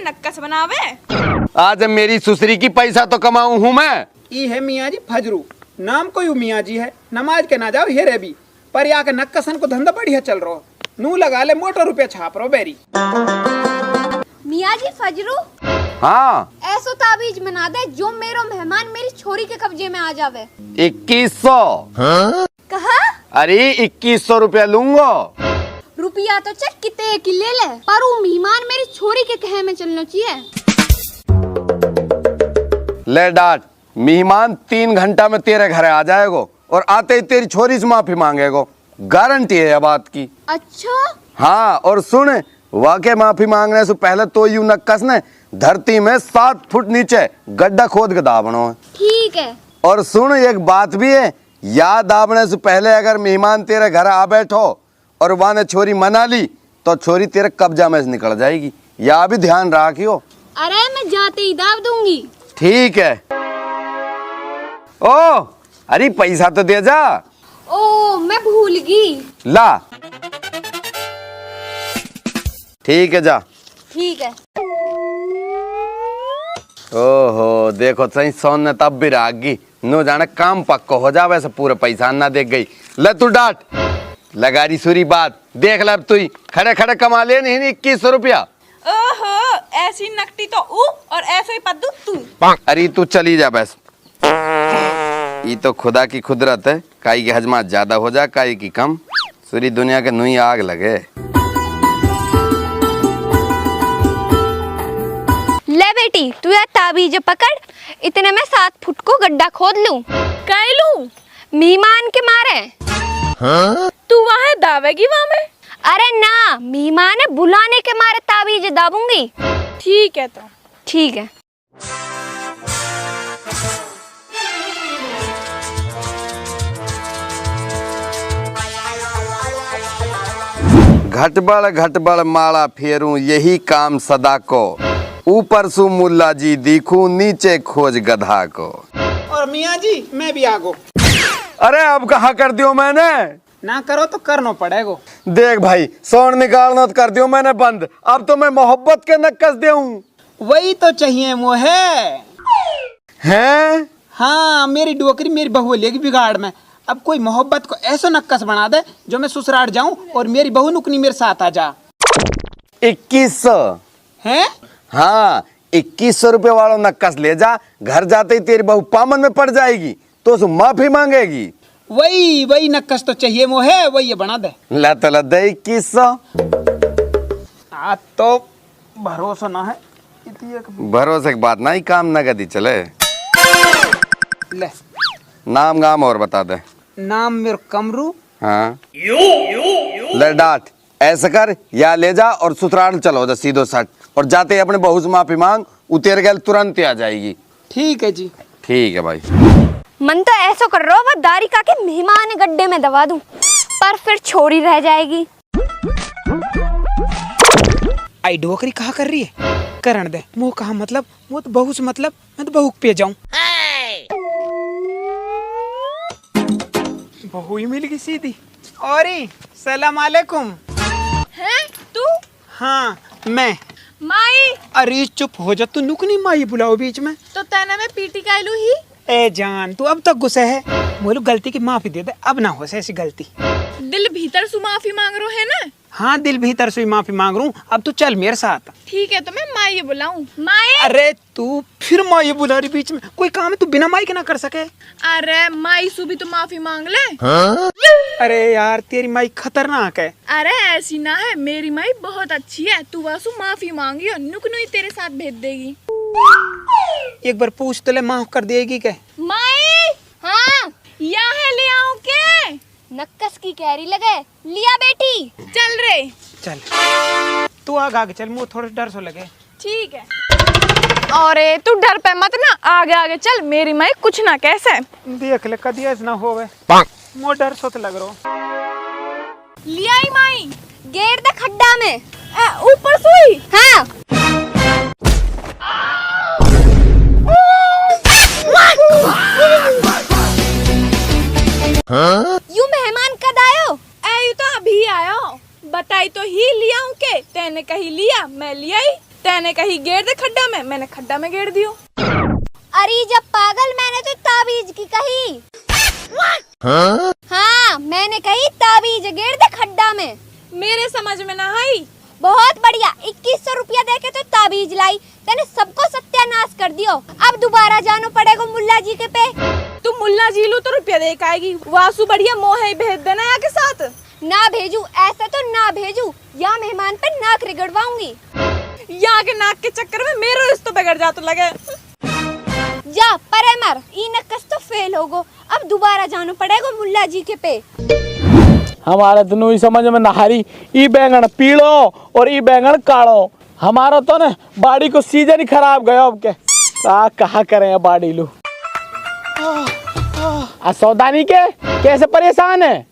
नक्कस बनावे। आज मेरी सुसरी की पैसा तो कमाऊं हूँ मैं। ई है मियाँ जी फजरू, नाम कोई मियाँ जी है, नमाज के ना जाओ हेरे भी, पर यहाँ के नक्कसन को धंधा बढ़िया चल रहा, नू लगा ले मोटा रुपया छाप रहो बेरी। मियाँ जी फजरू, हाँ, ऐसो ताबीज बना दे जो मेरो मेहमान मेरी छोरी के कब्जे में आ जावे। 2100। कहा? अरे 2100 रुपया लूंगा। रुपया तो चल कितने की ले ले, पर वो मेहमान मेरी छोरी के कहे में चलना चाहिए। ले डांट, मेहमान 3 घंटा में तेरे घर आ जाएगा और आते ही तेरी छोरी से माफी मांगेगा, गारंटी है ये बात की। अच्छा? हाँ, और सुन, वाकई माफी मांगने से पहले तो यूं नक्कस ने धरती में 7 फुट नीचे गड्ढा खोद के दाबना है। ठीक है। और सुन, एक बात भी है, याद दाबने से पहले अगर मेहमान तेरे घर आ बैठो और वहां ने छोरी मना ली तो छोरी तेरे कब्जा में से निकल जाएगी, या भी ध्यान रखियो। अरे मैं जाते ही दाब दूंगी। ठीक है। ओ, अरे पैसा तो दे जा। ओ, मैं भूल गई। ला, ठीक है, जा। ठीक है। ओहो, देखो सही सोन ने तब भी रागी नो जाने काम पक्का हो जा, वैसे पूरे पैसा ना देख गई। ले तू डांट, लगा रही सुरी बात, देख ले अब तू ही खड़े खड़े कमा ले नहीं 2100 रुपया। ओहो, ऐसी नकटी तो ऊ और ऐसे ही पद्दू तू। अरे तू चली जा बस, ये तो खुदा की कुदरत है, काई की हजमा ज्यादा हो जा काई की कम, सूरी दुनिया के नुई आग लगे। ले बेटी, तू यह ताबीज पकड़, इतने में 7 फुट को गड्ढा खोद लूं। काय लूं? मेहमान के मारे। हाँ? तू वहाँ दावेगी वहाँ में? अरे ना, मेहमान बुलाने के मारे ताबीज दाबूंगी। ठीक है तो। ठीक है। घटबड़ माला फेरूं यही काम सदा को, ऊपर सु मुल्ला जी दिखूं नीचे खोज गधा को। और मियाँ जी मैं भी आगो। अरे अब कहाँ कर दियो मैंने? ना करो तो करना पड़ेगा। देख भाई, सोन निकालना तो कर दियो मैंने बंद, अब तो मैं मोहब्बत के नक्कस देऊं। वही तो चाहिए मोहे। हैं? हाँ, मेरी डोकरी मेरी बहू लेगी बिगाड़ में, अब कोई मोहब्बत को ऐसा नक्कस बना दे जो मैं ससुराल जाऊं और मेरी बहू नुकनी मेरे साथ आ जा। 2100 है? हाँ, 2100 रुपये वाला नक्कस ले जा, घर जाते ही तेरी बहू पामन में पड़ जाएगी तो उसे माफी मांगेगी। वही नक्कस तो चाहिए मोहे, वही बना दे। ला तो ला दे 2100। तो भरोसा ना है, भरोसे की बात ना ही, काम नगद ही चले। ले नाम गाम और बता दे। नाम मेरा कमरू। हाँ, ले डांट, ऐसा कर, या ले जा और ससुराल चलो जा सीधो सट, और जाते ही अपने बहू से माफी मांग, उतेर गल तुरंत ही आ जाएगी। ठीक है जी। ठीक है भाई। मन तो ऐसा कर रहा वो दारिका के मेहमान गड्ढे में दबा दूं, पर फिर छोरी रह जाएगी। आई डोकरी कहा कर रही है, करण दे मुँह कहा, मतलब वो तो बहू से मतलब, मैं तो बहू पे जाऊं। बहू ही मिल गई सीधी। और सलाम अलैकुम। हैं तू? हाँ मैं। माई? अरे चुप हो जा, तू नुकनी माई बुलाओ बीच में। तो तेने में पीटी कायलू ही। ए जान, तू अब तक गुस्से है, बोलो गलती की माफी दे दे, अब ना हो ऐसी गलती। दिल भीतर से माफी मांग रो है ना? हाँ, दिल भीतर से माफी मांग रहा हूँ, अब तू चल मेरे साथ। ठीक है, तो मैं माई बुलाऊं? माई? अरे तू फिर माई बुला रही बीच में, कोई काम है तू बिना माई के ना कर सके? अरे माई से भी तो माफी मांग ले। हाँ? अरे यार, तेरी माई खतरनाक है। अरे ऐसी ना है, मेरी माई बहुत अच्छी है, तू वासु माफी मांगी और नुकनुई तेरे साथ भेज देगी। एक बार पूछ तो ले, माफ कर देगी क्या? माई? हाँ? यहाँ है, ले आऊं के? नक्कस की कैरी लगे, लिया बेटी। चल रे। चल तू आगे चल, मुझे थोड़ा डर सो लगे। ठीक है। अरे तू डर पे मत ना, आगे आगे चल, मेरी माई कुछ ना कैसे। देख ले कदी ऐसा ना होवे, मुझे डर सो तो लग रहा। लिया ही माई। गेर दे खड्डा में। ऊपर सुई। हाँ। यू मेहमान कद आयो? यू तो अभी आयो, बताई तो ही लिया हूँ के, तेने कही लिया, मैं लिया ही। तेने कही गेड़ दे खड्डा में, मैंने खड्डा में गेड़ दियो। अरे जब पागल, मैंने तो ताबीज की कही। हाँ, मैंने कही ताबीज गेड़ दे खड्डा में। मेरे समझ में ना आई। बहुत बढ़िया, 2100 रुपया देके तो ताबीज लाई, तेने सबको सत्यानाश कर दियो। अब दोबारा जानो पड़ेगा मुल्ला जी के पे। तू मुल्ला जी लू तो रुपया दे के आएगी। वासु बढ़िया मोहे भेज देना यहाँ के साथ। ना भेजू, ऐसा तो ना भेजू, या मेहमान पे नाक रगड़वाऊंगी। यहाँ के नाक के चक्कर में मेरा रिश्ता बिगड़ जा तो लगे। जा परे मर, ई नक्कस तो फेल होगो। अब दोबारा जानो पड़ेगा मुल्ला जी के पे। हमारे दोनों ही समझ में नहारी, ई बैंगन पीलो और ई बैंगन काढ़ो। हमारा तो ना बाड़ी को सीजन ही खराब गया। अब के कहा करें बाड़ी लू। सौदानी के कैसे परेशान है?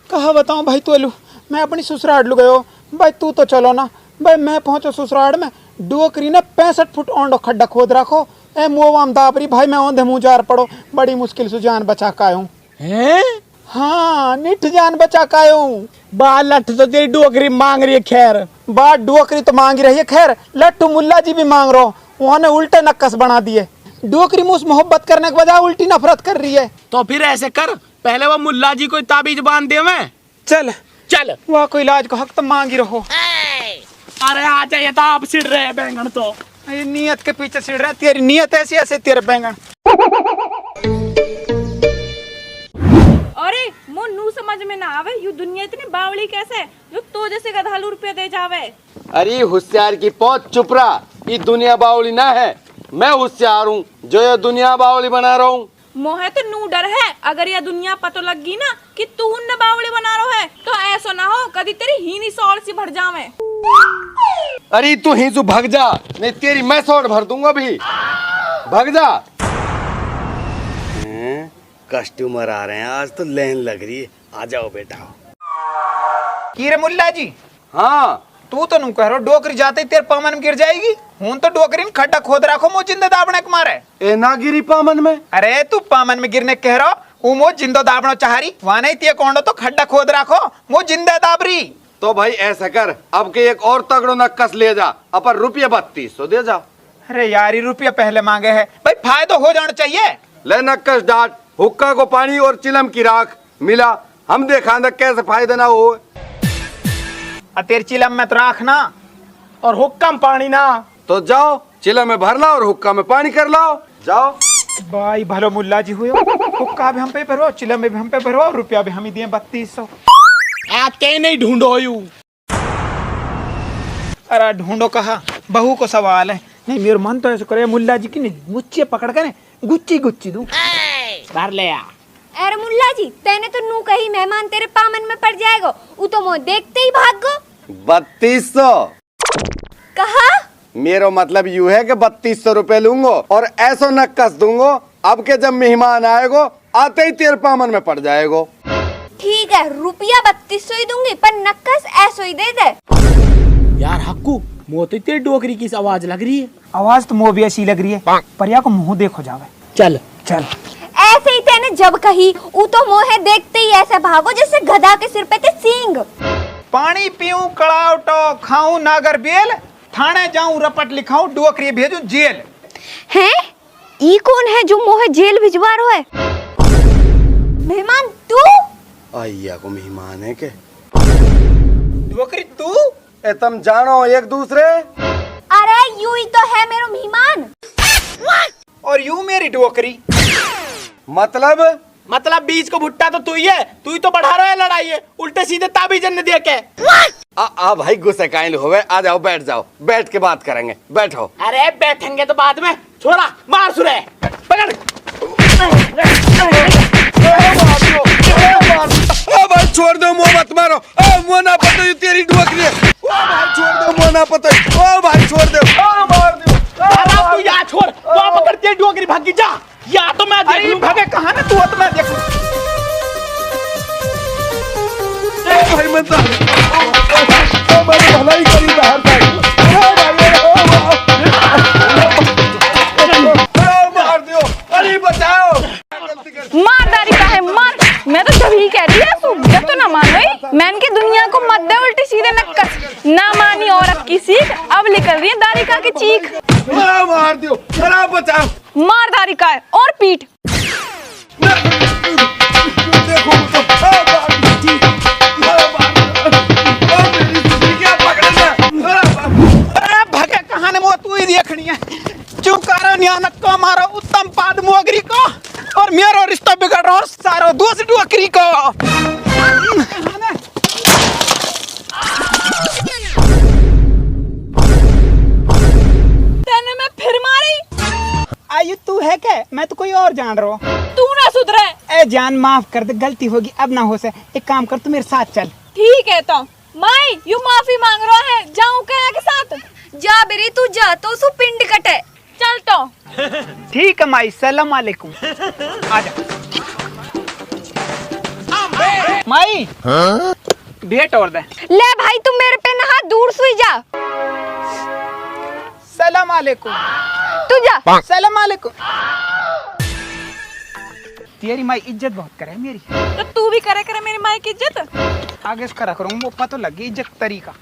कहा बताऊं भाई तोलू, मैं अपनी ससुराल लू गयो भाई। तू तो चलो ना भाई, मैं पहुंचो ससुराल में, डोकरी ने 65 फुट ओंडो खड्डा खोद रखो। ए मुआम दाबरी भाई, मैं औंधे मुँह जार पड़ो, बड़ी मुश्किल से जान बचा का आयूं। हैं? हाँ, निठ जान बचा का आयूं। बाल लठ तो तेरी डोकरी मांग रही है। खैर बात डोकरी तो मांग रही है, खैर लट्टू मुल्ला जी भी मांग रहो। उन्होंने उल्टे नक्कस बना दिए। डोकरी मुझसे मोहब्बत करने के बजाय उल्टी नफरत कर रही है। तो फिर ऐसे कर, पहले वो मुल्ला जी को ताबीज बांध दे। मैं चल चल, वह कोई इलाज को हक तो मांग ही रहो। अरे आ जाइए तो आप सिड़ रहे हैं बैंगन तो। ये नियत के पीछे सिड़ रहा है, तेरी नियत ऐसी ऐसे तेरे बैंगन। अरे मोनू समझ में ना आवे, यू दुनिया इतनी बावली कैसे जो तो जैसे गधालू रुपया दे जावे। अरे होशियार की पहुंच, चुप रहा। ये दुनिया बावली ना है, मैं होशियार हूँ जो ये दुनिया बावली बना रहा हूँ। मोहे तो नू डर है, अगर यह दुनिया पतो लग गई ना कि तू न बावली बना रहा है तो ऐसा ना हो कभी तेरी हीनी सौड़ सी भर जावे। अरे तू हिंसू भग जा, नहीं तेरी मैं सौड़ भर दूंगा भी। भग जा। कस्टमर आ रहे हैं, आज तो लाइन लग रही है। आ जाओ बेटा। की रे मुल्ला जी? हाँ, तू तो नू कह रहा डोकरी जाते ही तेरे पामन में गिर जाएगी। हूं तो डोकरी में खड्डा खोद रखो, मुझ जिंदा दाबने के मारे। ए ना गिरी पामन में। अरे तू पामन में गिरने कह रहा, वो मुझ जिंदो दाबनो चाहरी, वहां नहीं ते कोंडो तो खड्डा खोद रखो, मुझ जिंदा दाबरी। तो भाई ऐसा कर, अब के एक और तगड़ो नक्कस ले जा, अपन रुपया 3200 दे जा। अरे यार, ये रुपया पहले मांगे है भाई, फायदा हो जाना चाहिए। ले नक्कस डाट, हुक्का को पानी और चिलम की राख मिला, हम देखा कैसे फायदा ना हो। तेरे चिलम में तो राखना और हुक्कम पानी ना। तो जाओ, चिलम में भर लाओ और हुक्का में पानी कर लाओ। जाओ भाई, भलो मुल्ला जी हुए। हुक्का भी हम पे भरो, चिलम में भी हम पे भरो, रुपया भी हम ही दिए 3200। आप कहीं नहीं ढूंढो यू। अरे ढूंढो कहा, बहू को सवाल है। नहीं मेरे मन तो ऐसे करे मुल्ला जी की नहीं मुच्चे पकड़ कर गुच्ची गुच्ची दूं। भर ले आ। अरे मुल्ला जी, तेने तो नू कही मेहमान तेरे पामन में पड़ जाएगा, वो तो मुँह देखते ही भाग गो। 3200 कहा? मेरा मतलब यू है कि 3200 रुपए लूंगो और ऐसो नक्कस दूंगो, अब के जब मेहमान आएगो आते ही तेरे पामन में पड़ जाएगो। ठीक है, रुपया 3200 ही दूंगी, पर नक्कस ऐसो ही दे दे। यार हक्कू, मोती तेरी डोकरी की आवाज लग रही है। आवाज तो मुँह भी ऐसी लग रही है, पर या को मुँह देखो जावे। चल चल। ऐसे ही तेने जब कही, वो तो मोहे देखते ही ऐसे भागो जैसे गधा के सिर पे थे सींग। पानी पीऊं कड़ावटो, खाऊं नागर बेल, थाने जाऊं रपट लिखाऊं, डोकरी भेजूं जेल। हैं? ई कौन है जो मोहे जेल भिजवा रहा है? मेहमान तू? आइया को मेहमान है के? डोकरी तू? ए तुम जानो एक दूसरे? अरे यू ही तो है मेरा मेहमान। और यू मेरी डोकरी? मतलब बीच को भुट्टा तो तू ही तो बढ़ा रहा है लड़ाई है, उल्टे सीधे ताबीज ने दे के। आ भाई गुस्से काइल होवे, आ जाओ बैठ जाओ, बैठ के बात करेंगे, बैठो। अरे बैठेंगे तो बाद में, छोरा मार सुरे पकड़। भाई छोड़ दो, मुंह मत मारो। मुंह ना पतो तेरी डोकरी है। भाई छोड़ दो, मुंह ना पतो। भाई छोड़ दो, मार दो। तू या छोड़, वहाँ पकड़ तेरी डोकरी भागी जा, या तो मैं देख लूं। भागे कहाँ ना, तू तो मैं देख लूं। भाई मत मैंने भलाई करी बाहर मार दियो। अरे बचाओ। मार दारी का है मार, मैं तो जब ही कह रही है जब तो ना मानो मैंने की दुनिया को मत दे उल्टी सीधे नक्कस ना मानी औरत की सीख अब निकल रही है दारिका की चीख। मार दियो, बचाओ। मार दारिका है और पीट। देखो अरे भगे कहाँ ने तू ही देखनी है चुकारा न्यानक्का मारो उत्तम पाद मोगरी को और मेरा रिश्ता बिगड़ रहा सारो दोस्त डुअकरी को। तेने मैं फिर मारी। आयु तू है क्या? मैं तो कोई और जान रहा हूँ। तू ना सुधरे। ए जान माफ कर दे, गलती होगी अब ना हो से। एक काम कर तू मेरे साथ चल। ठीक है तो माई यू माफी मांग रहा है जाऊं क्या के साथ? जा बेरी तू जा तो सु पिंड कटे। चल तो ठीक है माई, सलाम अलैकुम। आजा माई भेंट और दे। ले भाई तू मेरे पे नहा दूर सुई जा। सलाम अलैकुम। तू जा। सलाम अलैकुम। तेरी माई इज्जत बहुत करे मेरी। तो तू भी करे करे मेरी माई की इज्जत। आगे इसका रख रहा हूँ वो पता लगी इज्जत तरीका।